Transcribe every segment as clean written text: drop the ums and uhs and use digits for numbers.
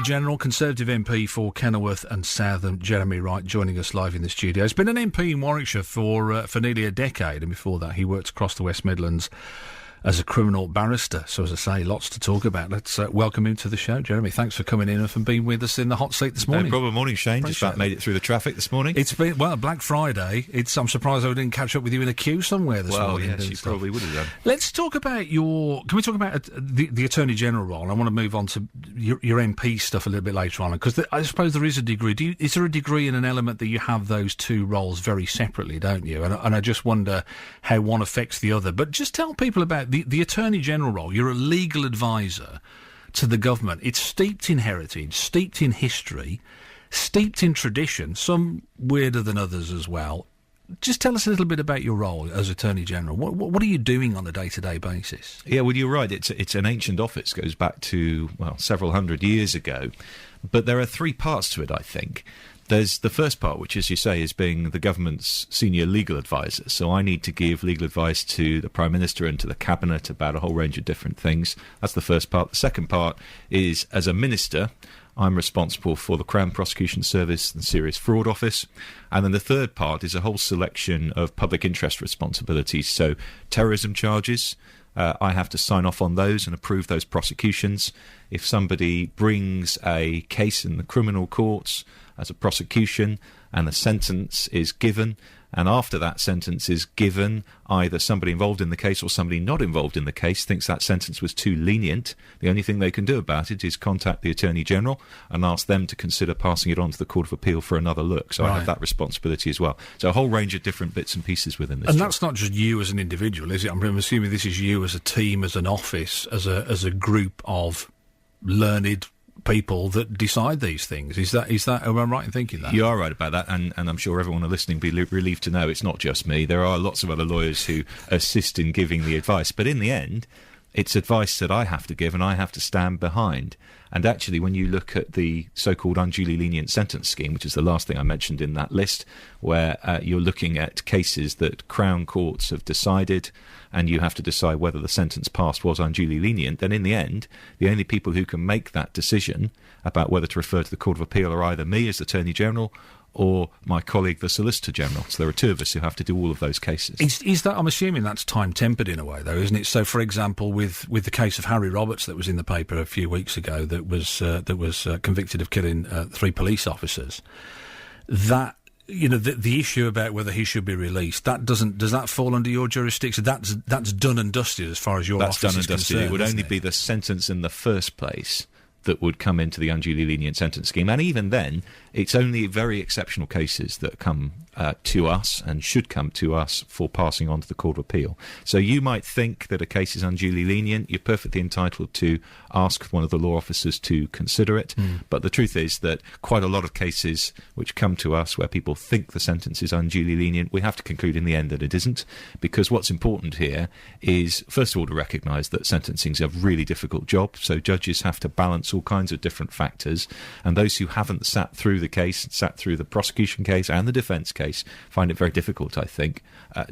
Attorney-General, Conservative MP for Kenilworth and Southam, Jeremy Wright, joining us live in the studio. He's been an MP in Warwickshire for nearly a decade, and before that he worked across the West Midlands as a criminal barrister. So, as I say, lots to talk about. Let's welcome him to the show. Jeremy, thanks for coming in and for being with us in the hot seat this morning. No problem. Morning, Shane. Just about made it through the traffic this morning. It's been, Black Friday. I'm surprised I didn't catch up with you in a queue somewhere this morning. Well, yes, you probably would have done. Let's talk about can we talk about the Attorney-General role? I want to move on to your MP stuff a little bit later on, because I suppose there is a degree. Is there a degree and an element that you have those two roles very separately, don't you? And I just wonder how one affects the other. But just tell people about the Attorney-General role. You're a legal advisor to the government. It's steeped in heritage, steeped in history, steeped in tradition, some weirder than others as well. Just tell us a little bit about your role as Attorney-General. What are you doing on a day-to-day basis? Yeah, well, you're right. It's an ancient office, goes back to, several hundred years ago. But there are three parts to it, I think. There's the first part, which, as you say, is being the government's senior legal advisor. So I need to give legal advice to the Prime Minister and to the Cabinet about a whole range of different things. That's the first part. The second part is, as a minister, I'm responsible for the Crown Prosecution Service and Serious Fraud Office. And then the third part is a whole selection of public interest responsibilities. So terrorism charges, I have to sign off on those and approve those prosecutions. If somebody brings a case in the criminal courts as a prosecution and a sentence is given, and after that sentence is given, either somebody involved in the case or somebody not involved in the case thinks that sentence was too lenient, the only thing they can do about it is contact the Attorney-General and ask them to consider passing it on to the Court of Appeal for another look. So I have that responsibility as well. So a whole range of different bits and pieces within this. And that's not just you as an individual, is it? I'm assuming this is you as a team, as an office, as a group of learned people that decide these things. Is that am I right in thinking that? You are right about that, and I'm sure everyone listening will be relieved to know it's not just me. There are lots of other lawyers who assist in giving the advice, but in the end, it's advice that I have to give and I have to stand behind. And actually, when you look at the so-called unduly lenient sentence scheme, which is the last thing I mentioned in that list, where you're looking at cases that Crown courts have decided and you have to decide whether the sentence passed was unduly lenient, then in the end, the only people who can make that decision about whether to refer to the Court of Appeal are either me as Attorney-General or my colleague, the Solicitor General. So there are two of us who have to do all of those cases. Is that, I'm assuming that's time-tempered in a way, though, isn't it? So, for example, with the case of Harry Roberts that was in the paper a few weeks ago that was convicted of killing 3 police officers, that, the issue about whether he should be released, does that fall under your jurisdiction? That's done and dusted as far as your office is concerned. That's done and dusted. It would only be the sentence in the first place that would come into the unduly lenient sentence scheme. And even then, it's only very exceptional cases that come to us and should come to us for passing on to the Court of Appeal. So you might think that a case is unduly lenient. You're perfectly entitled to ask one of the law officers to consider it. But the truth is that quite a lot of cases which come to us where people think the sentence is unduly lenient, we have to conclude in the end that it isn't, because what's important here is, first of all, to recognise that sentencing is a really difficult job. So judges have to balance all kinds of different factors, and those who haven't sat through the case, sat through the prosecution case and the defence case, find it very difficult, I think,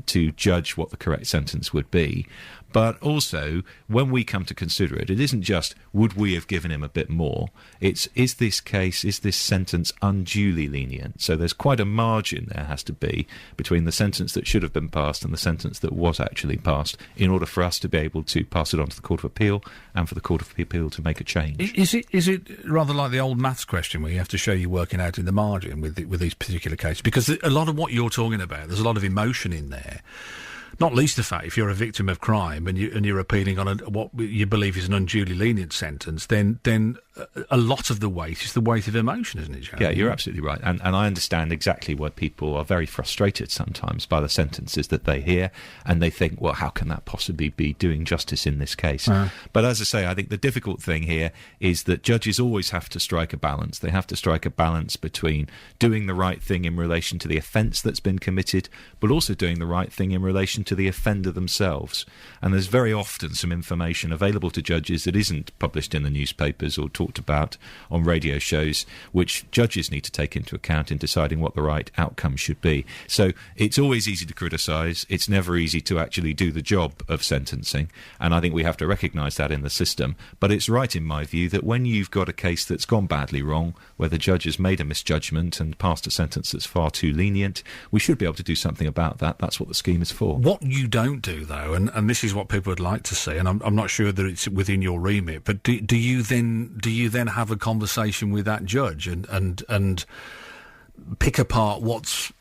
to judge what the correct sentence would be. But also, when we come to consider it, it isn't just, would we have given him a bit more? It's, is this sentence unduly lenient? So there's quite a margin there has to be between the sentence that should have been passed and the sentence that was actually passed in order for us to be able to pass it on to the Court of Appeal and for the Court of Appeal to make a change. Is it rather like the old maths question where you have to show you're working out in the margin with these particular cases? Because a lot of what you're talking about, there's a lot of emotion in there. Not least the fact, if you're a victim of crime and you're appealing on what you believe is an unduly lenient sentence, then a lot of the weight is the weight of emotion, isn't it, Jeremy? Yeah, you're absolutely right. And I understand exactly why people are very frustrated sometimes by the sentences that they hear, and they think, well, how can that possibly be doing justice in this case? But as I say, I think the difficult thing here is that judges always have to strike a balance. They have to strike a balance between doing the right thing in relation to the offence that's been committed, but also doing the right thing in relation to the offender themselves. And there's very often some information available to judges that isn't published in the newspapers or talked about on radio shows, which judges need to take into account in deciding what the right outcome should be. So it's always easy to criticise. It's never easy to actually do the job of sentencing. And I think we have to recognise that in the system. But it's right, in my view, that when you've got a case that's gone badly wrong, where the judge has made a misjudgment and passed a sentence that's far too lenient, we should be able to do something about that. That's what the scheme is for. What you don't do, though, and this is what people would like to see, and I'm not sure that it's within your remit, but do you then have a conversation with that judge and pick apart what's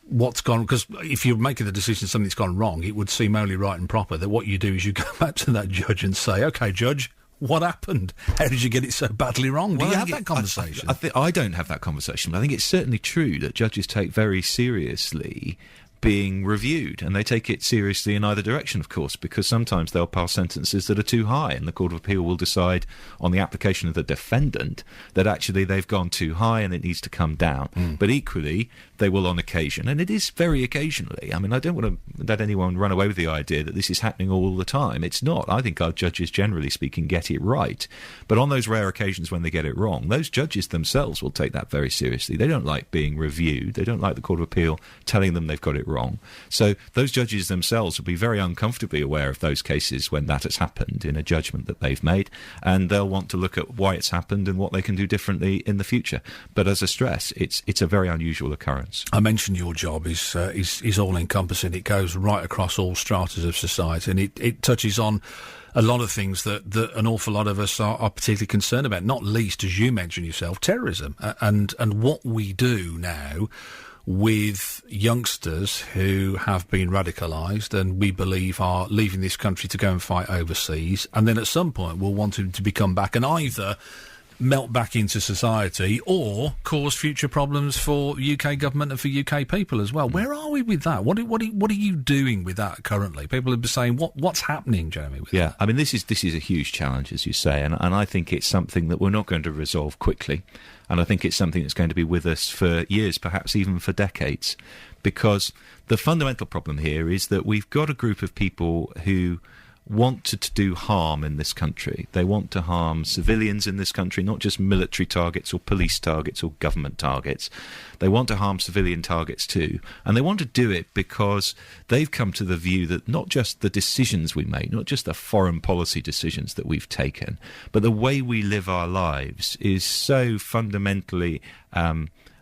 gone? Because if you're making the decision something's gone wrong, it would seem only right and proper that what you do is you go back to that judge and say, OK, judge, what happened? How did you get it so badly wrong? Do you have that conversation? I don't have that conversation, but I think it's certainly true that judges take very seriously being reviewed, and they take it seriously in either direction, of course, because sometimes they'll pass sentences that are too high, and the Court of Appeal will decide on the application of the defendant that actually they've gone too high and it needs to come down. But equally, they will on occasion, and it is very occasionally. I mean, I don't want to let anyone run away with the idea that this is happening all the time. It's not. I think our judges, generally speaking, get it right. But on those rare occasions when they get it wrong, those judges themselves will take that very seriously. They don't like being reviewed. They don't like the Court of Appeal telling them they've got it wrong. So those judges themselves will be very uncomfortably aware of those cases when that has happened in a judgment that they've made, and they'll want to look at why it's happened and what they can do differently in the future. But as I stress, it's a very unusual occurrence. I mentioned your job is all-encompassing. It goes right across all stratas of society, and it touches on a lot of things that an awful lot of us are particularly concerned about, not least, as you mentioned yourself, terrorism, and what we do now with youngsters who have been radicalised and we believe are leaving this country to go and fight overseas, and then at some point we'll want them to become back and either melt back into society or cause future problems for the UK government and for UK people as well. Where are we with that? What are you doing with that currently? People are saying, what's happening, Jeremy? With that? I mean, this is a huge challenge, as you say, and I think it's something that we're not going to resolve quickly. And I think it's something that's going to be with us for years, perhaps even for decades, because the fundamental problem here is that we've got a group of people who want to do harm in this country. They want to harm civilians in this country, not just military targets or police targets or government targets. They want to harm civilian targets too. And they want to do it because they've come to the view that not just the decisions we make, not just the foreign policy decisions that we've taken, but the way we live our lives is so fundamentally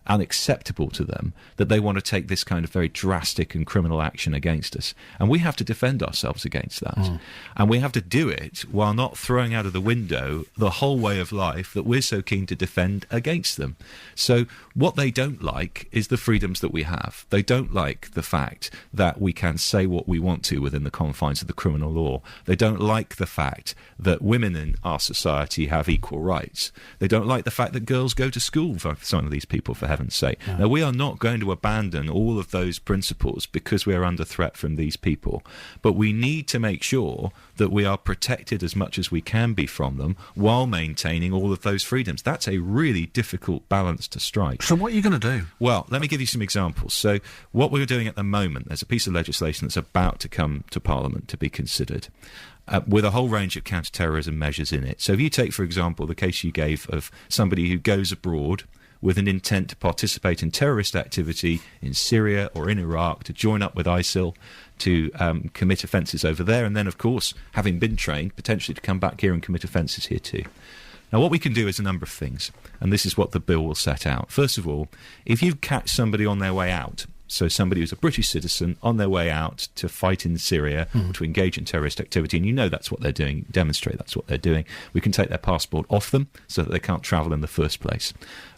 unacceptable to them that they want to take this kind of very drastic and criminal action against us. And we have to defend ourselves against that. And we have to do it while not throwing out of the window the whole way of life that we're so keen to defend against them. So what they don't like is the freedoms that we have. They don't like the fact that we can say what we want to within the confines of the criminal law. They don't like the fact that women in our society have equal rights. They don't like the fact that girls go to school, for some of these people, for heaven's sake. No. Now, we are not going to abandon all of those principles because we are under threat from these people. But we need to make sure that we are protected as much as we can be from them while maintaining all of those freedoms. That's a really difficult balance to strike. So what are you going to do? Well, let me give you some examples. So what we're doing at the moment, there's a piece of legislation that's about to come to Parliament to be considered, with a whole range of counter-terrorism measures in it. So if you take, for example, the case you gave of somebody who goes abroad with an intent to participate in terrorist activity in Syria or in Iraq, to join up with ISIL, to commit offences over there, and then, of course, having been trained, potentially to come back here and commit offences here too. Now, what we can do is a number of things, and this is what the bill will set out. First of all, if you catch somebody on their way out, so somebody who's a British citizen on their way out to fight in Syria or to engage in terrorist activity, and you know that's what they're doing, demonstrate that's what they're doing, we can take their passport off them so that they can't travel in the first place.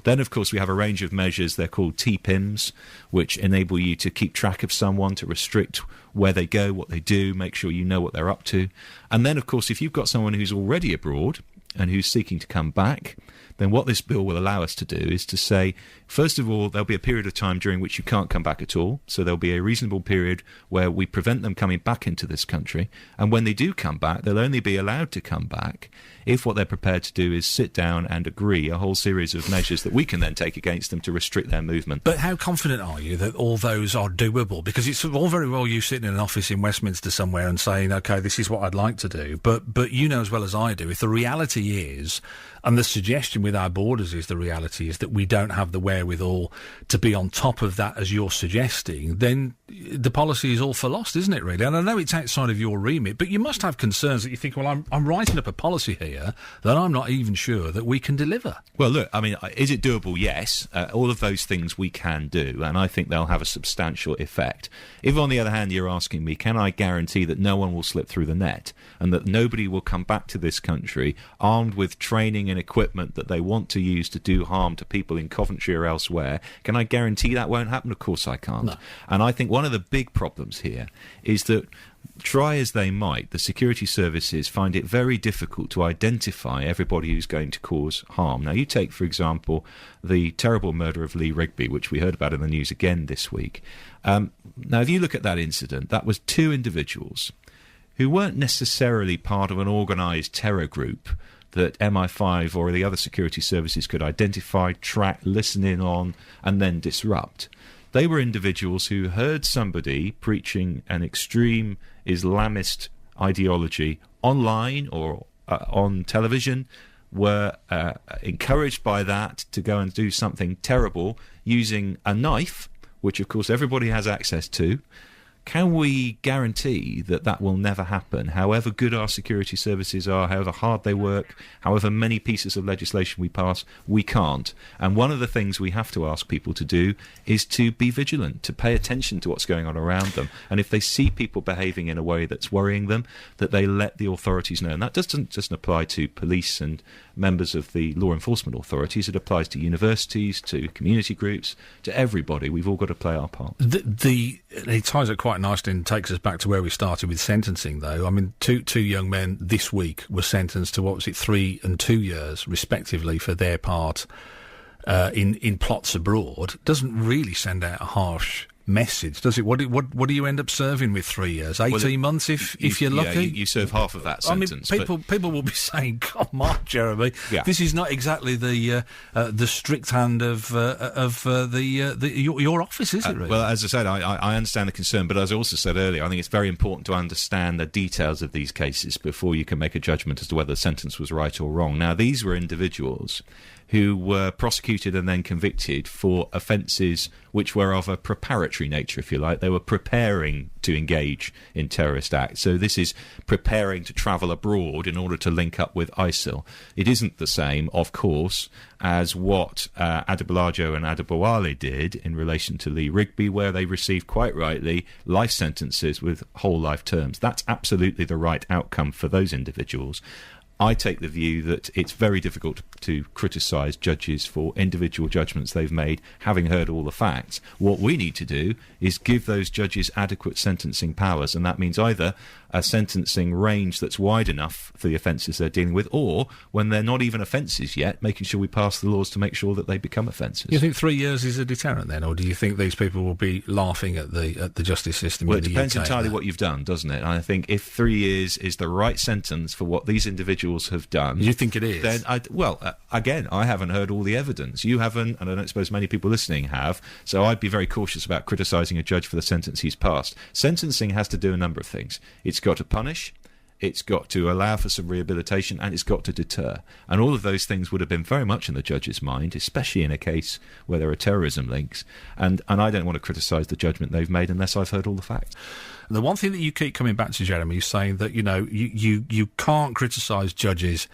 Then, of course, we have a range of measures. They're called TPIMs, which enable you to keep track of someone, to restrict where they go, what they do, make sure you know what they're up to. And then, of course, if you've got someone who's already abroad and who's seeking to come back, then what this bill will allow us to do is to say, first of all, there'll be a period of time during which you can't come back at all. So there'll be a reasonable period where we prevent them coming back into this country. And when they do come back, they'll only be allowed to come back if what they're prepared to do is sit down and agree a whole series of measures that we can then take against them to restrict their movement. But how confident are you that all those are doable? Because it's all very well you sitting in an office in Westminster somewhere and saying, OK, this is what I'd like to do. But you know as well as I do, if the reality is, and the suggestion with our borders is the reality is that we don't have the wherewithal to be on top of that as you're suggesting, then the policy is all for lost, isn't it, really? And I know it's outside of your remit, but you must have concerns that you think, well, I'm writing up a policy here that I'm not even sure that we can deliver. Well, look, I mean, is it doable? Yes. All of those things we can do, and I think they'll have a substantial effect. If, on the other hand, you're asking me, can I guarantee that no one will slip through the net and that nobody will come back to this country armed with training and equipment that they want to use to do harm to people in Coventry or elsewhere? Can I guarantee that won't happen? Of course I can't. No. And I think one of the big problems here is that, try as they might, the security services find it very difficult to identify everybody who's going to cause harm. Now, you take, for example, the terrible murder of Lee Rigby, which we heard about in the news again this week. Now, if you look at that incident, that was two individuals who weren't necessarily part of an organised terror group that MI5 or the other security services could identify, track, listen in on, and then disrupt. They were individuals who heard somebody preaching an extreme Islamist ideology online or on television, were encouraged by that to go and do something terrible using a knife, which of course everybody has access to. Can we guarantee that that will never happen? However good our security services are, however hard they work, however many pieces of legislation we pass, we can't. And one of the things we have to ask people to do is to be vigilant, to pay attention to what's going on around them. And if they see people behaving in a way that's worrying them, that they let the authorities know. And that doesn't apply to police and members of the law enforcement authorities. It applies to universities, to community groups, to everybody. We've all got to play our part. It ties it quite nicely and takes us back to where we started with sentencing, though. I mean, two young men this week were sentenced to, 3 and 2 years, respectively, for their part in plots abroad. Doesn't really send out a harsh message, does it? What do you end up serving with 3 years? 18 months if you're lucky? Yeah, you serve half of that sentence. I mean, people will be saying, come on, Jeremy, this is not exactly the strict hand of your office, is it, really? Well, as I said, I understand the concern, but as I also said earlier, I think it's very important to understand the details of these cases before you can make a judgment as to whether the sentence was right or wrong. Now, these were individuals who were prosecuted and then convicted for offences which were of a preparatory nature, if you like. They were preparing to engage in terrorist acts. So this is preparing to travel abroad in order to link up with ISIL. It isn't the same, of course, as what Adebolajo and Adebowale did in relation to Lee Rigby, where they received, quite rightly, life sentences with whole life terms. That's absolutely the right outcome for those individuals. I take the view that it's very difficult to criticise judges for individual judgments they've made, having heard all the facts. What we need to do is give those judges adequate sentencing powers, and that means either a sentencing range that's wide enough for the offences they're dealing with, or, when they're not even offences yet, making sure we pass the laws to make sure that they become offences. You think 3 years is a deterrent then, or do you think these people will be laughing at the justice system? Well, it depends entirely what you've done, doesn't it? And I think if 3 years is the right sentence for what these individuals have done... You think it is? Then, again, I haven't heard all the evidence. You haven't, and I don't suppose many people listening have, so I'd be very cautious about criticising a judge for the sentence he's passed. Sentencing has to do a number of things. It's got to punish, it's got to allow for some rehabilitation, and it's got to deter. And all of those things would have been very much in the judge's mind, especially in a case where there are terrorism links. And I don't want to criticise the judgment they've made unless I've heard all the facts. The one thing that you keep coming back to, Jeremy, is saying that, you can't criticise judges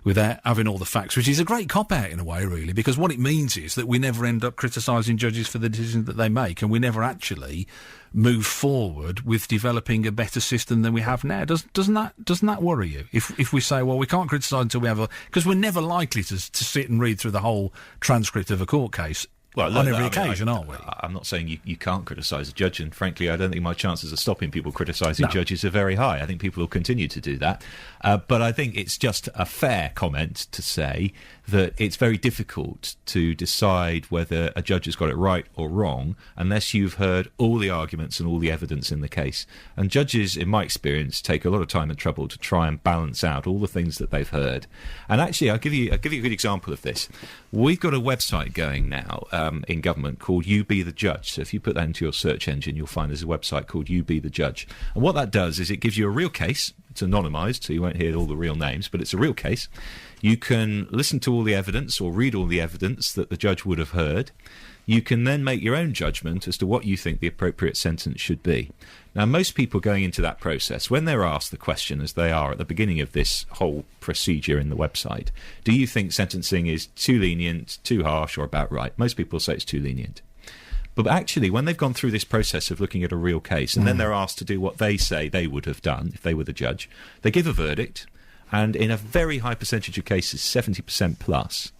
without having all the facts, which is a great cop-out in a way, really, because what it means is that we never end up criticising judges for the decisions that they make, and we never actually move forward with developing a better system than we have now. Doesn't that worry you? If we say, well, we can't criticise until we have because we're never likely to sit and read through the whole transcript of a court case. Well, on every occasion, aren't we? I'm not saying you can't criticise a judge, and frankly, I don't think my chances of stopping people criticising judges are very high. I think people will continue to do that. But I think it's just a fair comment to say that it's very difficult to decide whether a judge has got it right or wrong unless you've heard all the arguments and all the evidence in the case. And judges, in my experience, take a lot of time and trouble to try and balance out all the things that they've heard. And actually, I'll give you a good example of this. We've got a website going now in government called You Be the Judge. So if you put that into your search engine, you'll find there's a website called You Be the Judge. And what that does is it gives you a real case. It's anonymised, so you won't hear all the real names, but it's a real case. You can listen to all the evidence or read all the evidence that the judge would have heard. You can then make your own judgment as to what you think the appropriate sentence should be. Now, most people going into that process, when they're asked the question, as they are at the beginning of this whole procedure in the website, do you think sentencing is too lenient, too harsh, or about right? Most people say it's too lenient. But actually, when they've gone through this process of looking at a real case, and then they're asked to do what they say they would have done if they were the judge, they give a verdict. And in a very high percentage of cases, 70% plus,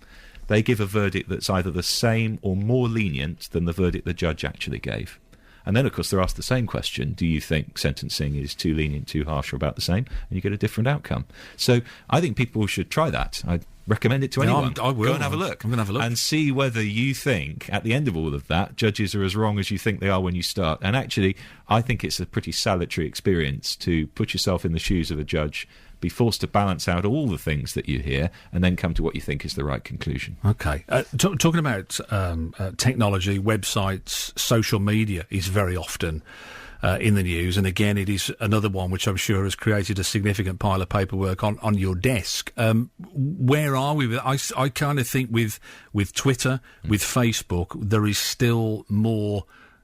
they give a verdict that's either the same or more lenient than the verdict the judge actually gave. And then, of course, they're asked the same question: do you think sentencing is too lenient, too harsh, or about the same? And you get a different outcome. So I think people should try that. I'd recommend it to anyone. I will. Go and have a look. I'm going to have a look. And see whether you think, at the end of all of that, judges are as wrong as you think they are when you start. And actually, I think it's a pretty salutary experience to put yourself in the shoes of a judge, be forced to balance out all the things that you hear, and then come to what you think is the right conclusion. Okay. Talking about technology, websites, social media is very often in the news, and again, it is another one which I'm sure has created a significant pile of paperwork on your desk. Where are we? I kind of think with Twitter, with Facebook, there is still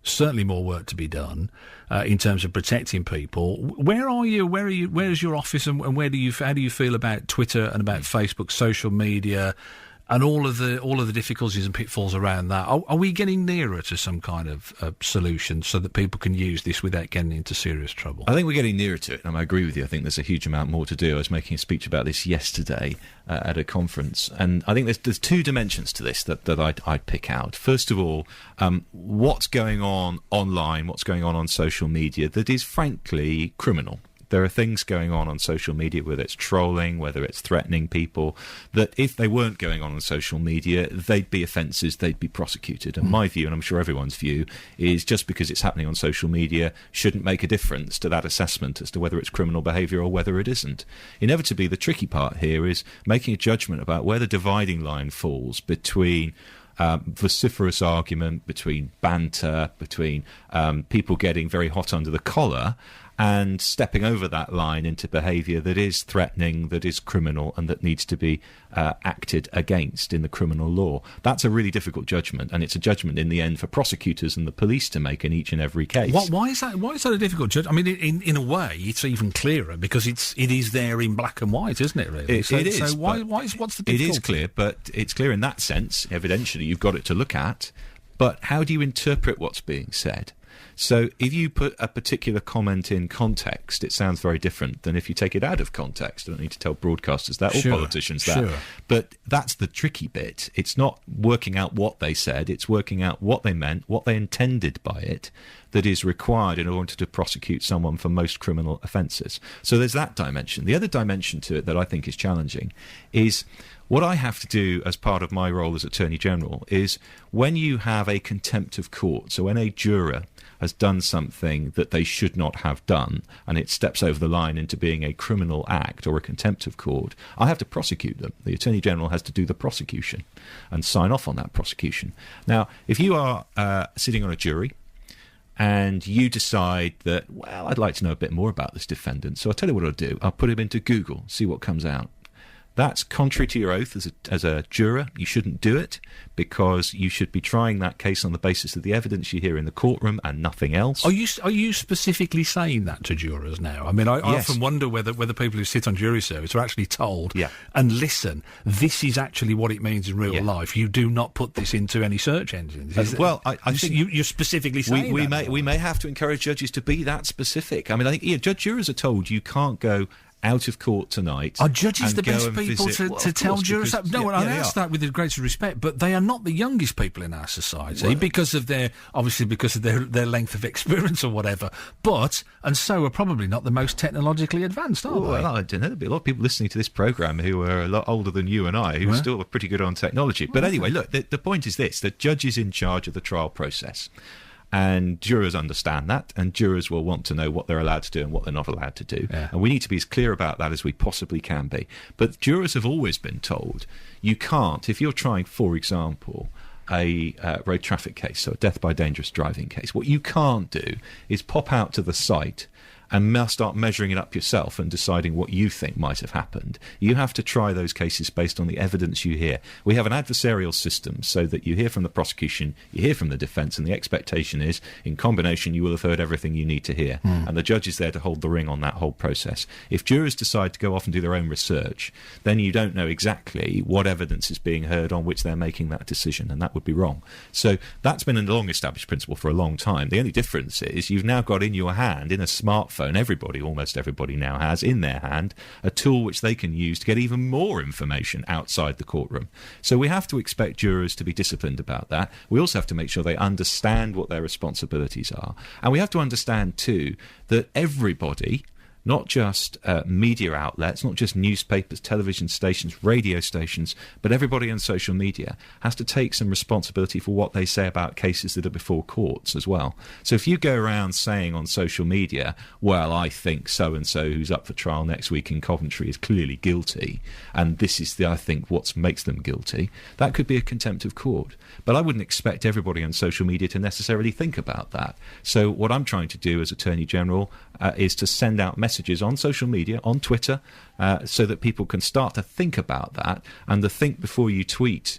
certainly more work to be done in terms of protecting people. Where are you? Where's your office, and how do you feel about Twitter and about Facebook, social media, and all of the difficulties and pitfalls around that? Are we getting nearer to some kind of solution so that people can use this without getting into serious trouble? I think we're getting nearer to it, and I agree with you. I think there's a huge amount more to do. I was making a speech about this yesterday at a conference, and I think there's two dimensions to this that I'd pick out. First of all, what's going on online, what's going on social media that is frankly criminal. There are things going on social media, whether it's trolling, whether it's threatening people, that if they weren't going on social media, they'd be offences, they'd be prosecuted. And my view, and I'm sure everyone's view, is just because it's happening on social media shouldn't make a difference to that assessment as to whether it's criminal behaviour or whether it isn't. Inevitably, the tricky part here is making a judgment about where the dividing line falls between vociferous argument, between banter, between people getting very hot under the collar, and stepping over that line into behaviour that is threatening, that is criminal, and that needs to be acted against in the criminal law. That's a really difficult judgment, and it's a judgment in the end for prosecutors and the police to make in each and every case. Why is that a difficult judgment? I mean, in a way, it's even clearer because it is there in black and white, isn't it? Really, it is. So what's the difficulty? It is clear, but it's clear in that sense. Evidentially, you've got it to look at, but how do you interpret what's being said? So if you put a particular comment in context, it sounds very different than if you take it out of context. I don't need to tell broadcasters that or politicians that. Sure. But that's the tricky bit. It's not working out what they said. It's working out what they meant, what they intended by it, that is required in order to prosecute someone for most criminal offences. So there's that dimension. The other dimension to it that I think is challenging is what I have to do as part of my role as Attorney General is when you have a contempt of court, so when a juror has done something that they should not have done and it steps over the line into being a criminal act or a contempt of court, I have to prosecute them. The Attorney General has to do the prosecution and sign off on that prosecution. Now, if you are sitting on a jury and you decide that, well, I'd like to know a bit more about this defendant, so I'll tell you what I'll do. I'll put him into Google, see what comes out. That's contrary to your oath as a juror. You shouldn't do it because you should be trying that case on the basis of the evidence you hear in the courtroom and nothing else. Are you specifically saying that to jurors now? I mean, I Yes. often wonder whether people who sit on jury service are actually told, and listen, this is actually what it means in real life. You do not put this into any search engines. I think you're specifically saying we may have to encourage judges to be that specific. I mean, I think jurors are told you can't go out of court tonight. Are judges and the go best and people visit- to tell jurors that? No, I they ask are. that with the greatest respect, but they are not the youngest people in our society because of their length of experience or whatever. And so are probably not the most technologically advanced, are they? Well, I don't know. There'll be a lot of people listening to this programme who are a lot older than you and I, who still are pretty good on technology. But anyway, look, the point is this: the judge is in charge of the trial process. And jurors understand that, and jurors will want to know what they're allowed to do and what they're not allowed to do. Yeah. And we need to be as clear about that as we possibly can be. But jurors have always been told you can't, if you're trying, for example, a road traffic case, so a death by dangerous driving case, what you can't do is pop out to the site and start measuring it up yourself and deciding what you think might have happened. You have to try those cases based on the evidence you hear. We have an adversarial system so that you hear from the prosecution, you hear from the defence, and the expectation is, in combination, you will have heard everything you need to hear. And the judge is there to hold the ring on that whole process. If jurors decide to go off and do their own research, then you don't know exactly what evidence is being heard on which they're making that decision, and that would be wrong. So that's been a long-established principle for a long time. The only difference is you've now got in your hand, in a smartphone, almost everybody now has in their hand a tool which they can use to get even more information outside the courtroom. So we have to expect jurors to be disciplined about that. We also have to make sure they understand what their responsibilities are. And we have to understand too that everybody, not just media outlets, not just newspapers, television stations, radio stations, but everybody on social media has to take some responsibility for what they say about cases that are before courts as well. So if you go around saying on social media, well, I think so-and-so who's up for trial next week in Coventry is clearly guilty, and this is, I think, what makes them guilty, that could be a contempt of court. But I wouldn't expect everybody on social media to necessarily think about that. So what I'm trying to do as Attorney General is to send out messages on social media, on Twitter, so that people can start to think about that. And the think before you tweet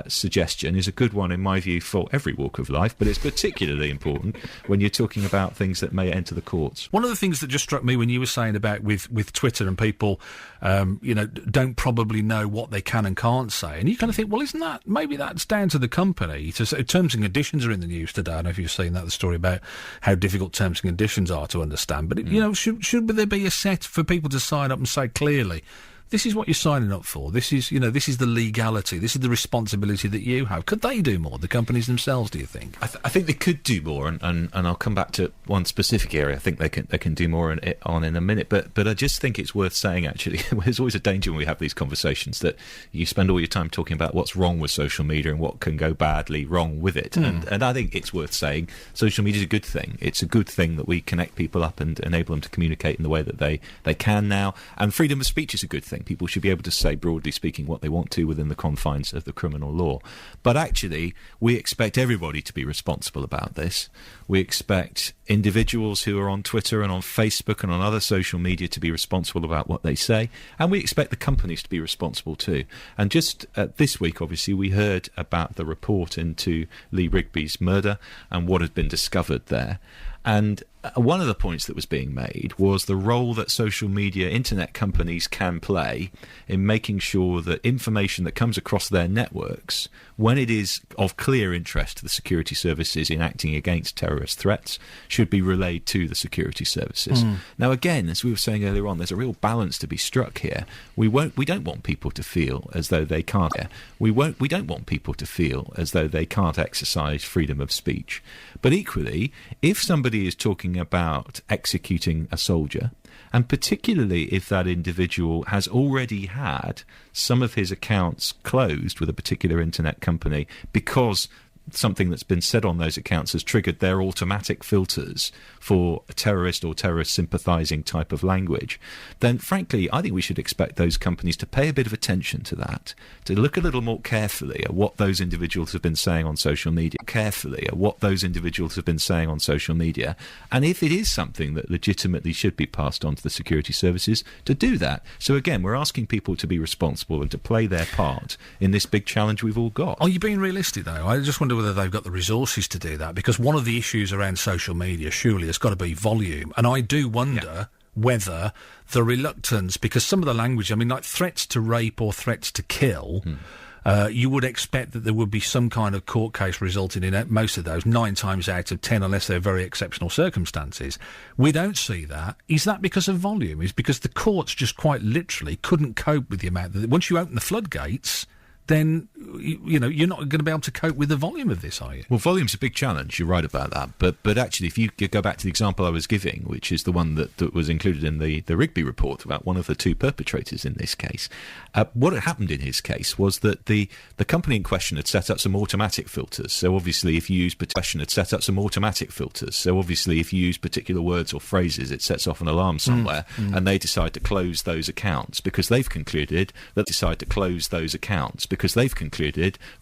suggestion is a good one, in my view, for every walk of life, but it's particularly important when you're talking about things that may enter the courts. One of the things that just struck me when you were saying about with Twitter and people, don't probably know what they can and can't say, and you kind of think, well, isn't that, maybe that's down to the company. Terms and conditions are in the news today. I don't know if you've seen that, the story about how difficult terms and conditions are to understand, but should there be a set for people to sign up and say clearly, this is what you're signing up for. This is the legality. This is the responsibility that you have. Could they do more, the companies themselves, do you think? I think they could do more, and I'll come back to one specific area I think they can do more on in a minute. But I just think it's worth saying, actually, there's always a danger when we have these conversations that you spend all your time talking about what's wrong with social media and what can go badly wrong with it. And I think it's worth saying social media is a good thing. It's a good thing that we connect people up and enable them to communicate in the way that they can now. And freedom of speech is a good thing. People should be able to say, broadly speaking, what they want to within the confines of the criminal law. But actually, we expect everybody to be responsible about this. We expect individuals who are on Twitter and on Facebook and on other social media to be responsible about what they say. And we expect the companies to be responsible too. And just this week, obviously, we heard about the report into Lee Rigby's murder and what had been discovered there. And one of the points that was being made was the role that social media, internet companies can play in making sure that information that comes across their networks, when it is of clear interest to the security services in acting against terrorist threats, should be relayed to the security services. Now, again, as we were saying earlier on, there's a real balance to be struck here. We don't want people to feel as though they can't. We don't want people to feel as though they can't exercise freedom of speech. But equally, if somebody is talking about executing a soldier, and particularly if that individual has already had some of his accounts closed with a particular internet company because something that's been said on those accounts has triggered their automatic filters for a terrorist or terrorist sympathising type of language, then frankly I think we should expect those companies to pay a bit of attention to that, to look a little more carefully at what those individuals have been saying on social media, and if it is something that legitimately should be passed on to the security services, to do that. So again, we're asking people to be responsible and to play their part in this big challenge we've all got. Are you being realistic though? I just wonder whether they've got the resources to do that, because one of the issues around social media surely has got to be volume, and I do wonder whether the reluctance, because some of the language, I mean, like threats to rape or threats to kill, you would expect that there would be some kind of court case resulting in it, most of those, 9 times out of 10, unless they're very exceptional circumstances. We don't see that. Is that because of volume? Is because the courts just quite literally couldn't cope with the amount that once you open the floodgates, then, you know, you're not going to be able to cope with the volume of this, are you? Well, volume's a big challenge. You're right about that. But actually, if you go back to the example I was giving, which is the one that was included in the Rigby report about one of the 2 perpetrators in this case, what had happened in his case was that the company in question had set up some automatic filters. So obviously, if you use particular words or phrases, it sets off an alarm somewhere, and they decide to close those accounts because they've concluded that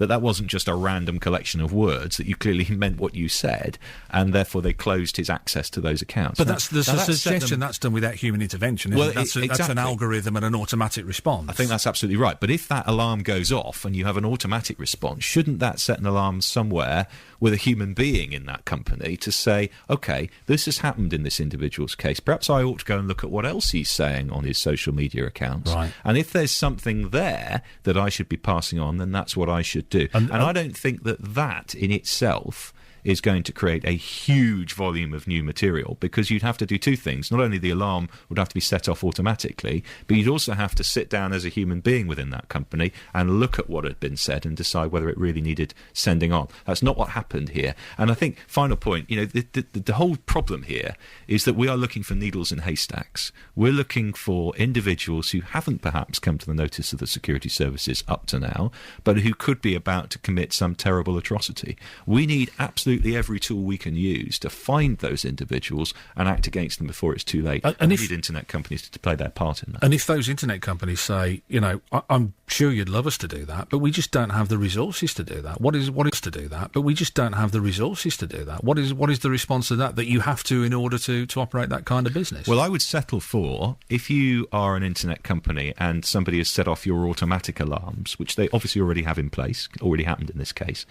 that wasn't just a random collection of words, that you clearly meant what you said, and therefore they closed his access to those accounts. But that's the suggestion that's done without human intervention, isn't it? That's exactly. an algorithm and an automatic response. I think that's absolutely right. But if that alarm goes off and you have an automatic response, shouldn't that set an alarm somewhere with a human being in that company to say, OK, this has happened in this individual's case. Perhaps I ought to go and look at what else he's saying on his social media accounts. Right. And if there's something there that I should be passing on, then that's what I should do. And I don't think that in itself is going to create a huge volume of new material, because you'd have to do 2 things. Not only the alarm would have to be set off automatically, but you'd also have to sit down as a human being within that company and look at what had been said and decide whether it really needed sending on. That's not what happened here. And I think, final point, you know, the whole problem here is that we are looking for needles in haystacks. We're looking for individuals who haven't perhaps come to the notice of the security services up to now, but who could be about to commit some terrible atrocity. We need absolutely every tool we can use to find those individuals and act against them before it's too late. And we need internet companies to play their part in that. And if those internet companies say, you know, I'm sure you'd love us to do that, but we just don't have the resources to do that. What is to do that? But we just don't have the resources to do that. What is the response to that you have to in order to operate that kind of business? Well, I would settle for, if you are an internet company and somebody has set off your automatic alarms, which they obviously already have in place, already happened in this case,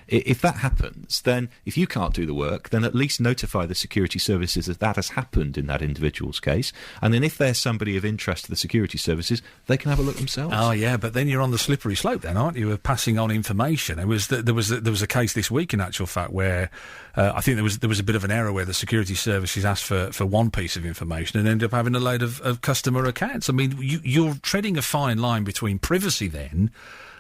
if that happens, then if you can't do the work, then at least notify the security services that has happened in that individual's case. And then if there's somebody of interest to the security services, they can have a look themselves. Oh, yeah, but then you're on the slippery slope then, aren't you, of passing on information? There was a case this week, in actual fact, where I think there was a bit of an error where the security services asked for one piece of information and ended up having a load of customer accounts. I mean, you're treading a fine line between privacy then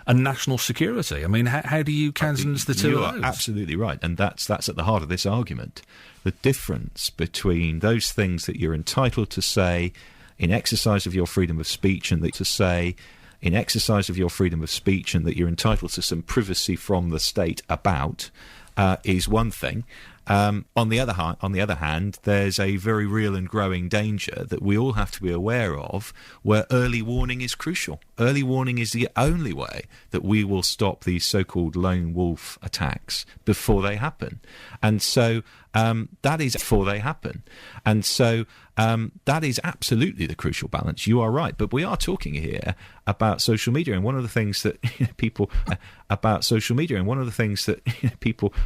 and national security. I mean, how do you countenance the 2 you of those? You are absolutely right, and that's at the heart of this argument. The difference between those things that you're entitled to say in exercise of your freedom of speech and that you're entitled to some privacy from the state about is one thing. On the other hand, there's a very real and growing danger that we all have to be aware of, where early warning is crucial. Early warning is the only way that we will stop these so-called lone wolf attacks before they happen. And so that is absolutely the crucial balance. You are right, but we are talking here about social media, and one of the things that people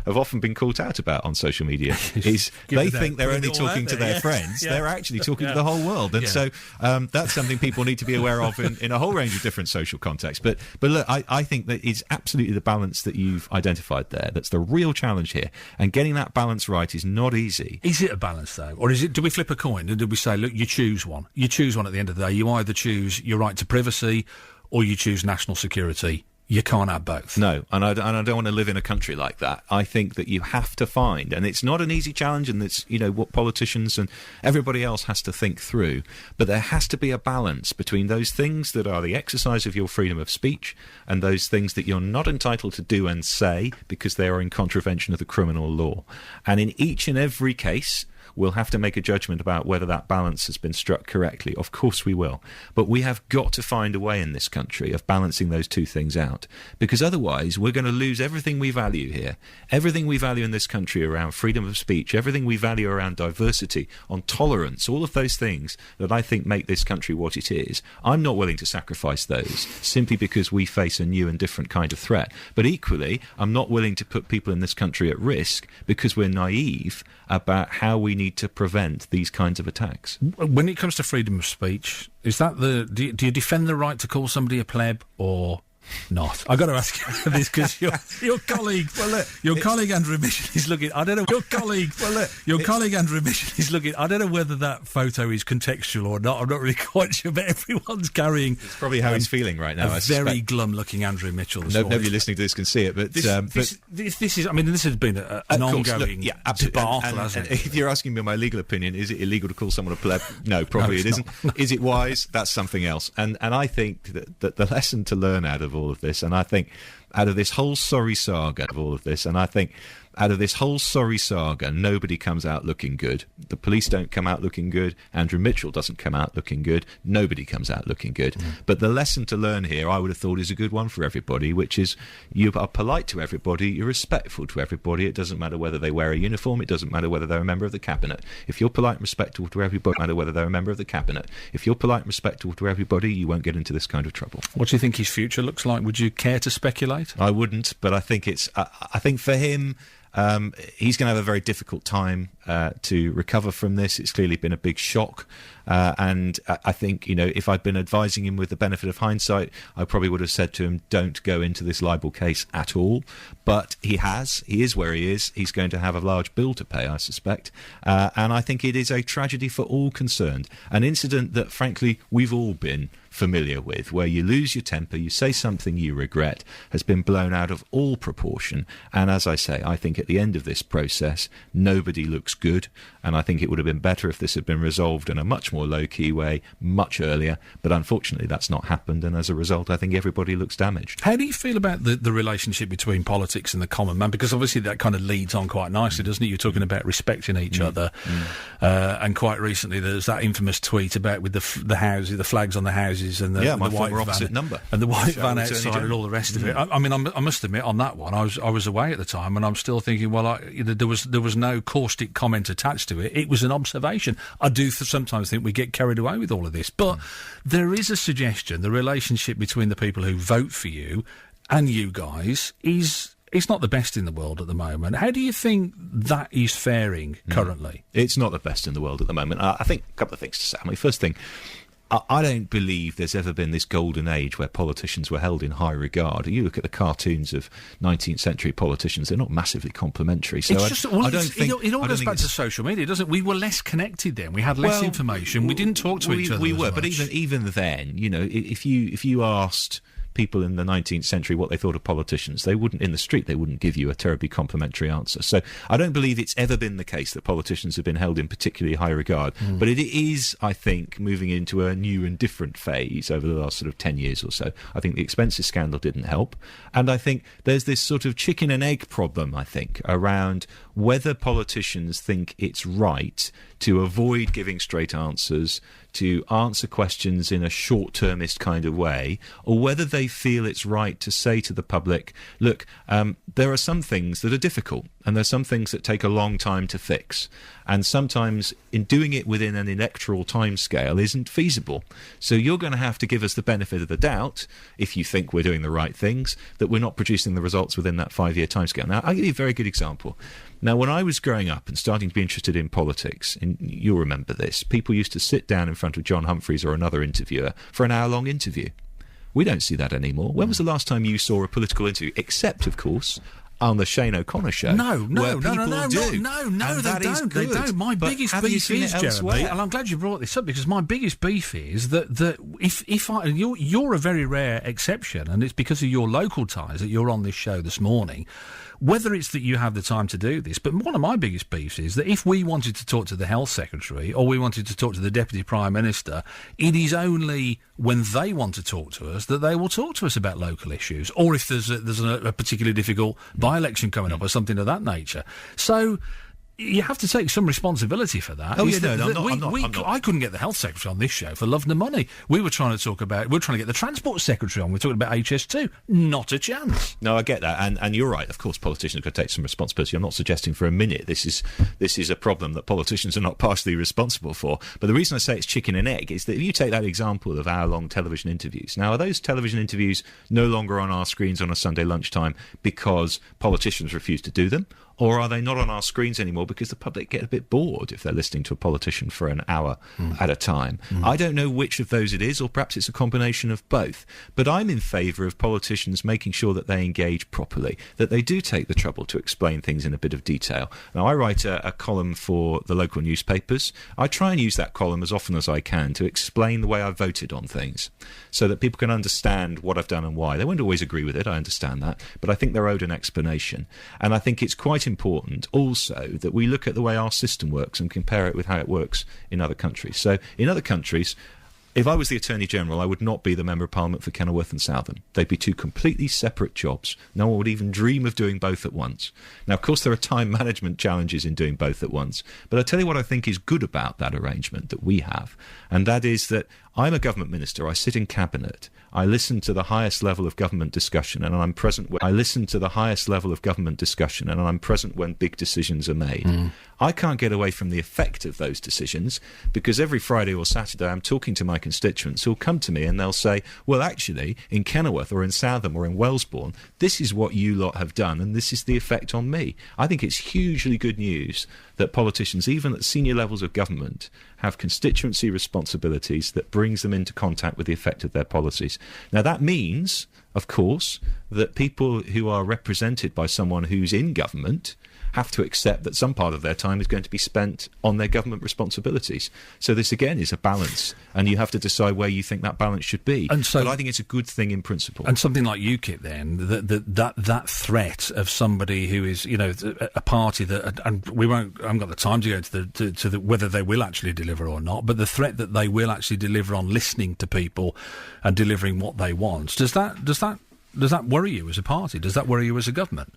have often been called out about on social media is they think they're only talking to their friends. Yeah. They're actually talking to the whole world, and so that's something people need to be aware of in a whole range of different social contexts. But look, I think that it's absolutely the balance that you've identified there that's the real challenge here, and getting that balance right is not easy. Is it a balance though, or do we flip a coin and do we say, look, you choose one? You choose one at the end of the day. You either choose your right to privacy or you choose national security. You can't have both. No, and I don't want to live in a country like that. I think that you have to find, and it's not an easy challenge, and it's, what politicians and everybody else has to think through, but there has to be a balance between those things that are the exercise of your freedom of speech and those things that you're not entitled to do and say because they are in contravention of the criminal law. And in each and every case, we'll have to make a judgment about whether that balance has been struck correctly. Of course we will. But we have got to find a way in this country of balancing those 2 things out, because otherwise we're going to lose everything we value here. Everything we value in this country around freedom of speech, everything we value around diversity, on tolerance, all of those things that I think make this country what it is. I'm not willing to sacrifice those simply because we face a new and different kind of threat. But equally, I'm not willing to put people in this country at risk because we're naive about how we need to prevent these kinds of attacks. When it comes to freedom of speech, is that do you defend the right to call somebody a pleb, or not. I've got to ask you this because your colleague, colleague Andrew Mission is looking. I don't know. Your colleague Andrew Mission is looking. I don't know whether that photo is contextual or not. I'm not really quite sure. But everyone's carrying. It's probably how he's feeling right now. A very glum-looking Andrew Mitchell. Nobody listening to this can see it, but this is. I mean, this has been an ongoing debacle, hasn't it? If you're asking me my legal opinion, is it illegal to call someone a pleb? No, probably it isn't. Is it wise? That's something else. And I think that the lesson to learn out of all of this, and I think out of this whole sorry saga, nobody comes out looking good. The police don't come out looking good. Andrew Mitchell doesn't come out looking good. Nobody comes out looking good. But the lesson to learn here, I would have thought, is a good one for everybody, which is you are polite to everybody, you're respectful to everybody. It doesn't matter whether they wear a uniform. It doesn't matter whether they're a member of the cabinet. If you're polite and respectful to everybody, it doesn't matter whether they're a member of the cabinet. If you're polite and respectful to everybody, you won't get into this kind of trouble. What do you think his future looks like? Would you care to speculate? I wouldn't, but I think I think for him, he's going to have a very difficult time to recover from this. It's clearly been a big shock. And I think, if I'd been advising him with the benefit of hindsight, I probably would have said to him, don't go into this libel case at all. But he is where he is. He's going to have a large bill to pay, I suspect. And I think it is a tragedy for all concerned. An incident that, frankly, we've all been familiar with, where you lose your temper, you say something you regret, has been blown out of all proportion. And as I say, I think at the end of this process, nobody looks good. And I think it would have been better if this had been resolved in a much more low-key way, much earlier. But unfortunately, that's not happened. And as a result, I think everybody looks damaged. How do you feel about the relationship between politics and the common man? Because obviously that kind of leads on quite nicely, doesn't it? You're talking about respecting each other. And quite recently, there's that infamous tweet about with the houses, the flags on the houses, and the white van number and the white van outside and all the rest of it. I mean, I must admit on that one, I was away at the time, and I'm still thinking, well, there was no caustic comment attached to it. It was an observation. I do sometimes think we get carried away with all of this, but there is a suggestion the relationship between the people who vote for you and you guys is. It's not the best in the world at the moment. How do you think that is faring currently? It's not the best in the world at the moment. I think a couple of things to say. I mean, first thing, I don't believe there's ever been this golden age where politicians were held in high regard. You look at the cartoons of 19th century politicians; they're not massively complimentary. So it all goes back to social media, doesn't it? We were less connected then. We had less information. We didn't talk to each other. We were, as much. But even then, if you asked people in the 19th century what they thought of politicians, they wouldn't give you a terribly complimentary answer. So I don't believe it's ever been the case that politicians have been held in particularly high regard. But it is, I think, moving into a new and different phase over the last sort of 10 years or so. I think the expenses scandal didn't help. And I think there's this sort of chicken and egg problem, I think, around whether politicians think it's right to avoid giving straight answers, to answer questions in a short-termist kind of way, or whether they feel it's right to say to the public, look, there are some things that are difficult, and there are some things that take a long time to fix. And sometimes in doing it within an electoral timescale isn't feasible. So you're going to have to give us the benefit of the doubt, if you think we're doing the right things, that we're not producing the results within that 5-year timescale. Now, I'll give you a very good example. Now, when I was growing up and starting to be interested in politics, and you'll remember this, people used to sit down in front of John Humphreys or another interviewer for an hour-long interview. We don't see that anymore. When was the last time you saw a political interview? Except, of course, on the Shane O'Connor show. No, they don't. My biggest beef is, Jeremy, and I'm glad you brought this up, because my biggest beef is that you're a very rare exception, and it's because of your local ties that you're on this show this morning. Whether it's that you have the time to do this, but one of my biggest beefs is that if we wanted to talk to the Health Secretary or we wanted to talk to the Deputy Prime Minister, it is only when they want to talk to us that they will talk to us about local issues, or if there's a particularly difficult by-election coming up or something of that nature. So you have to take some responsibility for that. I couldn't get the Health Secretary on this show for love nor money. We were trying to get the Transport Secretary on. We're talking about HS2. Not a chance. No, I get that, and you're right. Of course, politicians could take some responsibility. I'm not suggesting for a minute this is a problem that politicians are not partially responsible for. But the reason I say it's chicken and egg is that if you take that example of hour-long television interviews, now are those television interviews no longer on our screens on a Sunday lunchtime because politicians refuse to do them? Or are they not on our screens anymore because the public get a bit bored if they're listening to a politician for an hour at a time? I don't know which of those it is, or perhaps it's a combination of both. But I'm in favour of politicians making sure that they engage properly, that they do take the trouble to explain things in a bit of detail. Now, I write a column for the local newspapers. I try and use that column as often as I can to explain the way I voted on things, so that people can understand what I've done and why. They won't always agree with it, I understand that, but I think they're owed an explanation. And I think it's quite important also that we look at the way our system works and compare it with how it works in other countries. So in other countries, if I was the Attorney General, I would not be the Member of Parliament for Kenilworth and Southam. They'd be two completely separate jobs. No one would even dream of doing both at once. Now, of course, there are time management challenges in doing both at once. But I'll tell you what I think is good about that arrangement that we have, and that is that I'm a government minister. I sit in cabinet. I listen to the highest level of government discussion, and I'm present. I listen to the highest level of government discussion, and I'm present when big decisions are made. I can't get away from the effect of those decisions, because every Friday or Saturday I'm talking to my constituents who'll come to me and they'll say, well, actually, in Kenilworth or in Southam or in Wellesbourne, this is what you lot have done, and this is the effect on me. I think it's hugely good news that politicians, even at senior levels of government, have constituency responsibilities that brings them into contact with the effect of their policies. Now, that means, of course, that people who are represented by someone who's in government have to accept that some part of their time is going to be spent on their government responsibilities. So this, again, is a balance, and you have to decide where you think that balance should be. And so, but I think it's a good thing in principle. And something like UKIP, then, that threat of somebody who is, a party that, and I haven't got the time to go into the whether they will actually deliver or not, but the threat that they will actually deliver on listening to people and delivering what they want. Does that worry you as a party? Does that worry you as a government?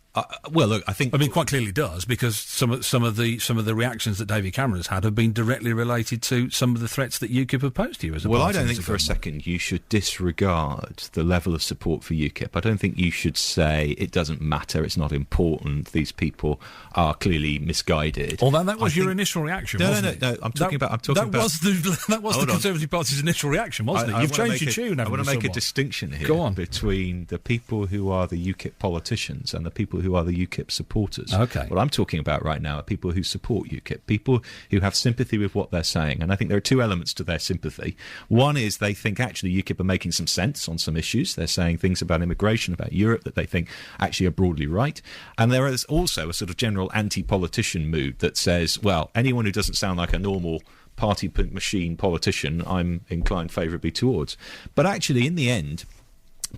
Well, look, I think quite clearly it does, because some of the reactions that David Cameron has had have been directly related to some of the threats that UKIP have posed to you as a party. Well, I don't think for a second you should disregard the level of support for UKIP. I don't think you should say it doesn't matter, it's not important, these people are clearly misguided. Although that was your initial reaction, wasn't it? No, I'm talking about that was the Conservative Party's initial reaction, wasn't it? You've changed your tune. I want to make a distinction here between the people who are the UKIP politicians and the people who are the UKIP supporters. Okay. What I'm talking about right now are people who support UKIP, people who have sympathy with what they're saying. And I think there are two elements to their sympathy. One is they think actually UKIP are making some sense on some issues. They're saying things about immigration, about Europe, that they think actually are broadly right. And there is also a sort of general anti-politician mood that says, well, anyone who doesn't sound like a normal party machine politician, I'm inclined favourably towards. But actually, in the end,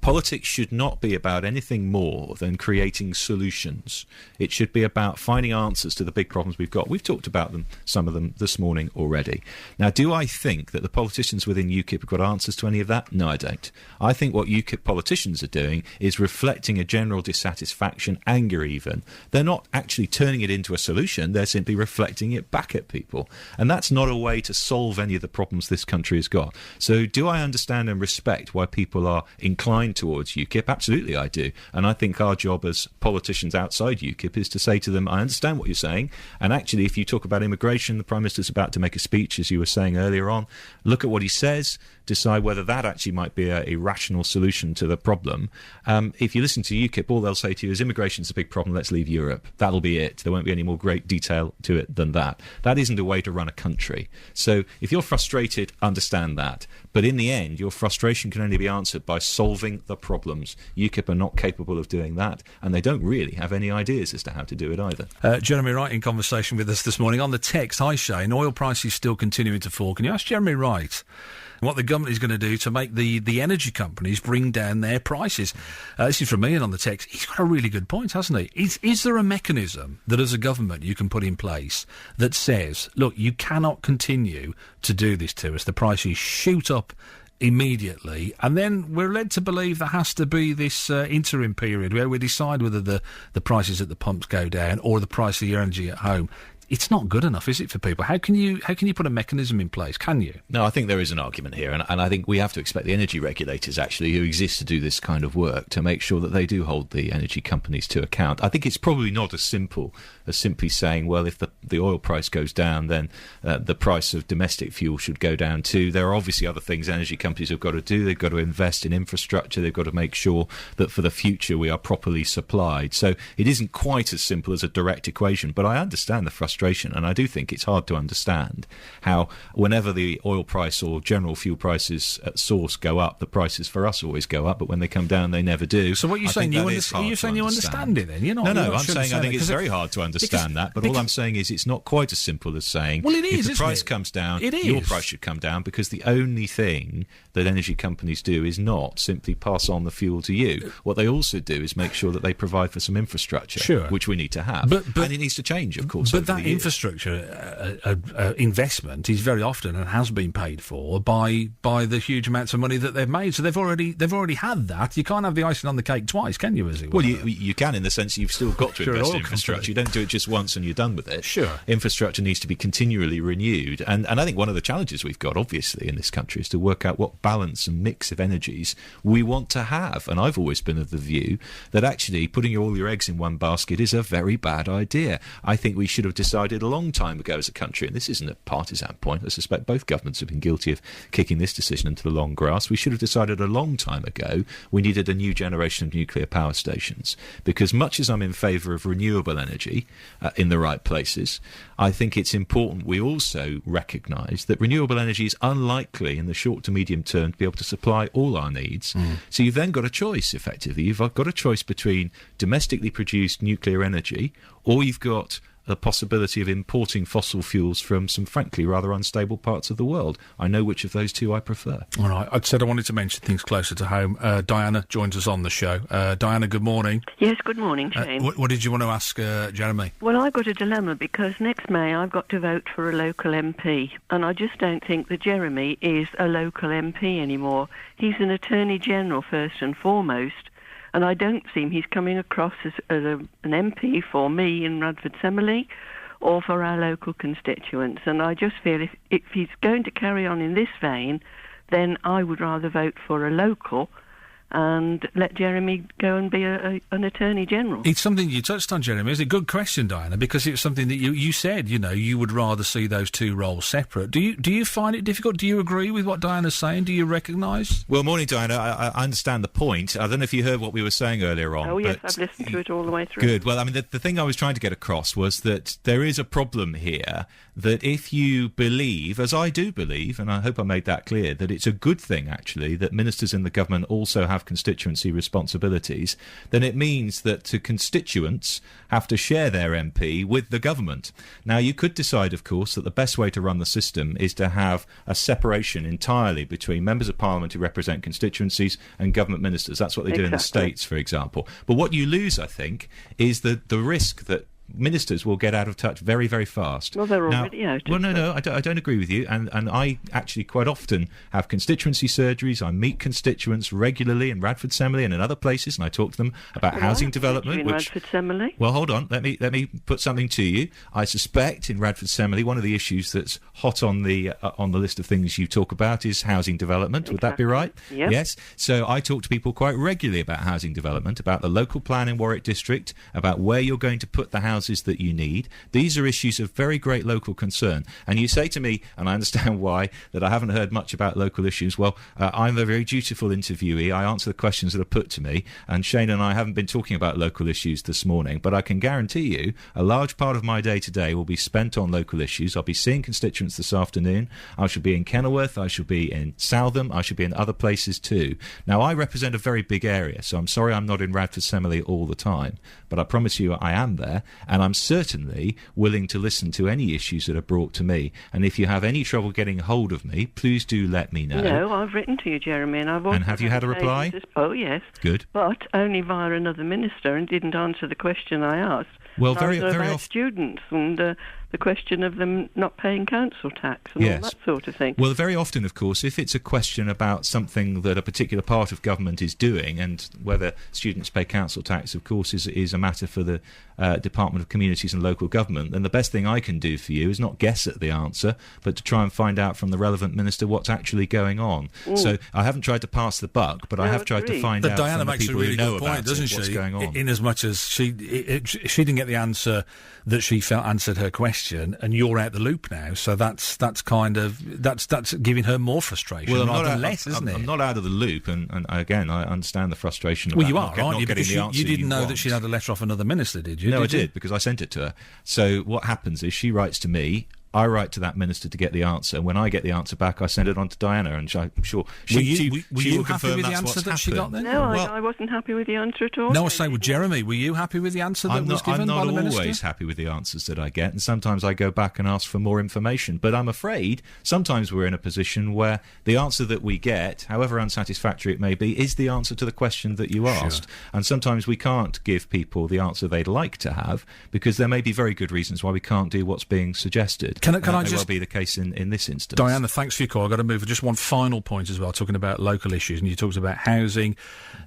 politics should not be about anything more than creating solutions. It should be about finding answers to the big problems we've got. We've talked about them, some of them, this morning already. Now, do I think that the politicians within UKIP have got answers to any of that? No, I don't. I think what UKIP politicians are doing is reflecting a general dissatisfaction, anger even. They're not actually turning it into a solution. They're simply reflecting it back at people. And that's not a way to solve any of the problems this country has got. So do I understand and respect why people are inclined towards UKIP? Absolutely I do. And I think our job as politicians outside UKIP is to say to them, I understand what you're saying, and actually if you talk about immigration, the Prime Minister's about to make a speech, as you were saying earlier on, look at what he says, decide whether that actually might be a rational solution to the problem. If you listen to UKIP, all they'll say to you is immigration's a big problem, let's leave Europe. That'll be it. There won't be any more great detail to it than that. That isn't a way to run a country. So if you're frustrated, understand that. But in the end, your frustration can only be answered by solving the problems. UKIP are not capable of doing that, and they don't really have any ideas as to how to do it either. Jeremy Wright in conversation with us this morning. On the text, hi Shane, oil prices still continuing to fall. Can you ask Jeremy Wright what the government is going to do to make the energy companies bring down their prices? This is from Ian on the text. He's got a really good point, hasn't he? Is there a mechanism that as a government you can put in place that says, look, you cannot continue to do this to us. The prices shoot up immediately, and then we're led to believe there has to be this interim period where we decide whether the prices at the pumps go down or the price of your energy at home it's not good enough, is it, for people? How can you put a mechanism in place? Can you? No, I think there is an argument here, and I think we have to expect the energy regulators, actually, who exist to do this kind of work, to make sure that they do hold the energy companies to account. I think it's probably not as simple as simply saying, well, if the oil price goes down, then the price of domestic fuel should go down too. There are obviously other things energy companies have got to do. They've got to invest in infrastructure. They've got to make sure that for the future we are properly supplied. So it isn't quite as simple as a direct equation, but I understand the frustration, and I do think it's hard to understand how whenever the oil price or general fuel prices at source go up, the prices for us always go up, but when they come down, they never do. So what you're saying, are you saying you understand it then? I'm saying I think it's very hard to understand that, but all I'm saying is it's not quite as simple as saying, well, it is, if the price comes down, your price should come down, because the only thing that energy companies do is not simply pass on the fuel to you. What they also do is make sure that they provide for some infrastructure, which we need to have. And it needs to change, of course. But that infrastructure investment is very often, and has been paid for, by the huge amounts of money that they've made. So they've already had that. You can't have the icing on the cake twice, can you, as it were? Well, you can, in the sense you've still got to invest in infrastructure. You don't do it just once and you're done with it. Sure. Infrastructure needs to be continually renewed. And I think one of the challenges we've got, obviously, in this country is to work out what balance and mix of energies we want to have. And I've always been of the view that actually putting all your eggs in one basket is a very bad idea. I think we should have decided a long time ago as a country, and this isn't a partisan point, I suspect both governments have been guilty of kicking this decision into the long grass. We should have decided a long time ago we needed a new generation of nuclear power stations, because much as I'm in favour of renewable energy in the right places, I think it's important we also recognise that renewable energy is unlikely in the short to medium term to be able to supply all our needs. So you've then got a choice, effectively. You've got a choice between domestically produced nuclear energy, or you've got the possibility of importing fossil fuels from some, frankly, rather unstable parts of the world. I know which of those two I prefer. All right. I said I wanted to mention things closer to home. Diana joins us on the show. Diana, good morning. Yes, good morning, Shane. What did you want to ask Jeremy? Well, I've got a dilemma, because next May I've got to vote for a local MP, and I just don't think that Jeremy is a local MP anymore. He's an Attorney General first and foremost, and I don't see he's coming across as an MP for me in Radford-Semley or for our local constituents. And I just feel if he's going to carry on in this vein, then I would rather vote for a local and let Jeremy go and be an Attorney General. It's something you touched on, Jeremy. It's a good question, Diana, because it's something that you said, you would rather see those two roles separate. Do you find it difficult? Do you agree with what Diana's saying? Do you recognise? Well, morning, Diana. I understand the point. I don't know if you heard what we were saying earlier on. Oh, yes, I've listened to it all the way through. Good. Well, I mean, the thing I was trying to get across was that there is a problem here, that if you believe, as I do believe, and I hope I made that clear, that it's a good thing, actually, that ministers in the government also have constituency responsibilities, then it means that the constituents have to share their MP with the government. Now, you could decide, of course, that the best way to run the system is to have a separation entirely between members of parliament who represent constituencies and government ministers. That's what they do in the States, for example. But what you lose, I think, is the risk that ministers will get out of touch very, very fast. Well, they're already out. Well, no, I don't agree with you. And I actually quite often have constituency surgeries. I meet constituents regularly in Radford-Semley and in other places, and I talk to them about housing development. In Radford-Semley? Well, hold on. Let me put something to you. I suspect in Radford-Semley one of the issues that's hot on the list of things you talk about is housing development. Would that be right? Yep. Yes. So I talk to people quite regularly about housing development, about the local plan in Warwick District, about where you're going to put the houses that you need. These are issues of very great local concern. And you say to me, and I understand why, that I haven't heard much about local issues. Well, I'm a very dutiful interviewee. I answer the questions that are put to me, and Shane and I haven't been talking about local issues this morning, but I can guarantee you a large part of my day today will be spent on local issues. I'll be seeing constituents this afternoon. I shall be in Kenilworth. I shall be in Southam. I shall be in other places too. Now, I represent a very big area, so I'm sorry I'm not in Radford-Semley all the time, but I promise you I am there, and I'm certainly willing to listen to any issues that are brought to me. And if you have any trouble getting hold of me, please do let me know. No, I've written to you, Jeremy, and I've also... And have you had a reply? Oh, yes. Good. But only via another minister, and didn't answer the question I asked. Well, very often often... students, and the the question of them not paying council tax and all that sort of thing. Well, very often, of course, if it's a question about something that a particular part of government is doing, and whether students pay council tax, of course, is a matter for the Department of Communities and Local Government, then the best thing I can do for you is not guess at the answer, but to try and find out from the relevant minister what's actually going on. So I haven't tried to pass the buck, but I have tried to find out Diana from the makes people a really who know good point, about doesn't what's she? going on. In as much as she didn't get the answer that she felt answered her question, and you're out the loop now, so that's giving her more frustration rather than less, isn't it? I'm not out of the loop, and again, I understand the frustration about well, you are, aren't you? Because you didn't know that she had a letter off another minister, did you? No, I did, because I sent it to her. So what happens is she writes to me, I write to that minister to get the answer, and when I get the answer back, I send it on to Diana, and I'm sure she will confirm that's what's happened. She got then? No, I wasn't happy with the answer at all. No, I was saying with Jeremy, were you happy with the answer that was given by the minister? I'm not always happy with the answers that I get, and sometimes I go back and ask for more information, but I'm afraid sometimes we're in a position where the answer that we get, however unsatisfactory it may be, is the answer to the question that you asked, and sometimes we can't give people the answer they'd like to have, because there may be very good reasons why we can't do what's being suggested. Can I just well be the case in this instance. Diana, thanks for your call. I've got to move for just one final point as well, talking about local issues, and you talked about housing.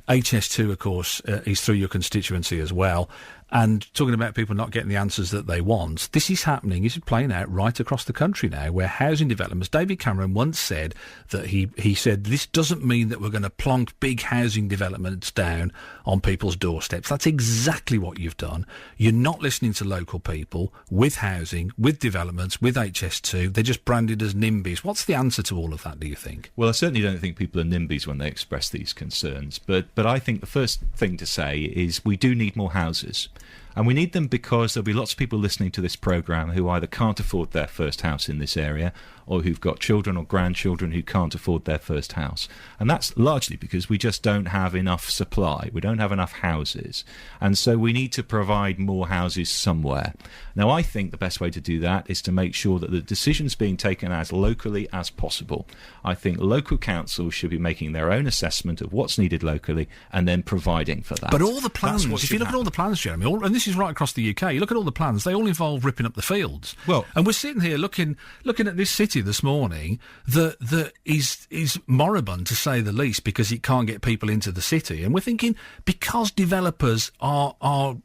HS2, of course, is through your constituency as well. And talking about people not getting the answers that they want, this is happening, this is playing out right across the country now, where housing developments, David Cameron once said that he said, this doesn't mean that we're going to plonk big housing developments down on people's doorsteps. That's exactly what you've done. You're not listening to local people with housing, with developments, with HS2. They're just branded as NIMBYs. What's the answer to all of that, do you think? Well, I certainly don't think people are NIMBYs when they express these concerns. But I think the first thing to say is we do need more houses. And we need them because there'll be lots of people listening to this programme who either can't afford their first house in this area, or who've got children or grandchildren who can't afford their first house. And that's largely because we just don't have enough supply. We don't have enough houses. And so we need to provide more houses somewhere. Now, I think the best way to do that is to make sure that the decision's being taken as locally as possible. I think local councils should be making their own assessment of what's needed locally and then providing for that. But all the plans, if you look at all the plans, Jeremy, and this is right across the UK, you look at all the plans, they all involve ripping up the fields. Well, and we're sitting here looking at this city this morning that is moribund, to say the least, because it can't get people into the city. And we're thinking, because developers are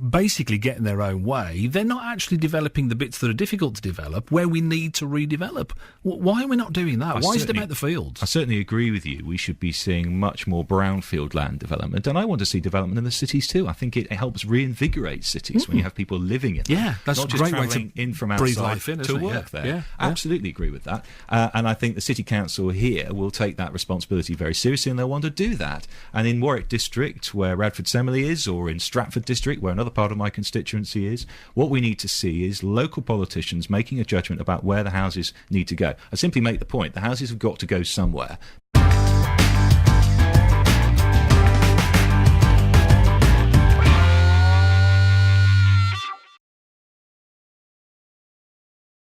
basically getting their own way, they're not actually developing the bits that are difficult to develop where we need to redevelop. Why are we not doing that? Why is it about the fields? I certainly agree with you. We should be seeing much more brownfield land development, and I want to see development in the cities too. I think it helps reinvigorate cities when you have people living in them. Yeah, that's not a just great way to in from breathe outside life in, to work there. Yeah. Absolutely agree with that. And I think the City Council here will take that responsibility very seriously, and they'll want to do that. And in Warwick District, where Radford Semley is, or in Stratford District, where another part of my constituency is, what we need to see is local politicians making a judgment about where the houses need to go. I simply make the point, the houses have got to go somewhere,